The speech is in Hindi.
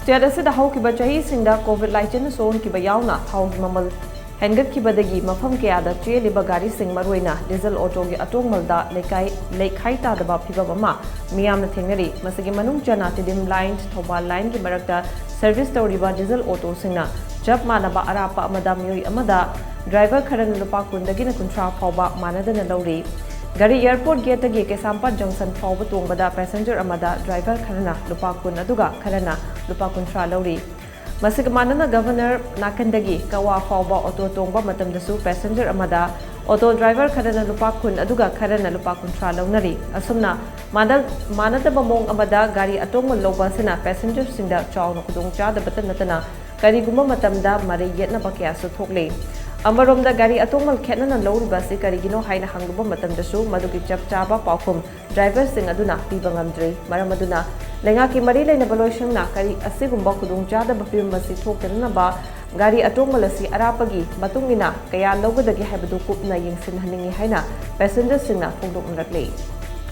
स्टेट असिदा हौकिबा चहीसिंगदा कोविड लाइचन सोनकिबा यावना थाउगी ममल हेंगतकिबदगी मफम कयादा चेलिबा गारीसिंग मरुइना डीजल ऑटोगी अटोंगमलदा लेखाई तादबा फिबम अमा मियामना थेंगरी मसगी मनुंग चना तिदिम लाइन थौबाल लाइन की मरकता सर्विस तौरिबा डीजल ऑटो सिंगना जब मानबा अरापा अमदा मियोई अमदा ड्राइवर खरन लुपा कुंदगिना कुंथ्रा फावबा मानदना लौरी गाड़ी एयरपोर्ट गेट तगी केसामपाट जंक्शन फाव तोंबदा पैसेंजर अमदा ड्राइवर खरना लुपा कुन अदुगा खरना लुपा कुंथ्रा लौरी मसिक मानना गवर्नर नाकंदगी कवा फावबा ऑटो तोंबा मतमदसु पैसेंजर अमदा ऑटो ड्राइवर खरना लुपा कुन अदुगा खरना लुपा कुंथ्रा लौनरी असुमना मानदबा मोंग अमदा गाड़ी अटोंग लौबासिना पैसेंजर सिंदा चाउन खुदोंग चादबत नतना करिगुम मतमदा मरे येतनबा कयासु थोकले अमरोमदा गाड़ी अटोंगल खेतना लौरिबासी करिगिनो हाइना हंगबा मतमदसु मदुगी चप चाबा पाउखुम ड्राइवर सिंग अदुना पीबा ngamdre मरम अदुना लेंगा की मरी लेना बलोइसंगना करी असिगुम्बा खुदोंग चादबा फिल्मसी थोकतनबा गाड़ी अटोंगल असि अरापगी मतुंगिना कया लौगदगी हाइबदु कुपना यिंगसिनहनिंगी हाइना पैसेंजर सिंगना फोंदोकनरक्ले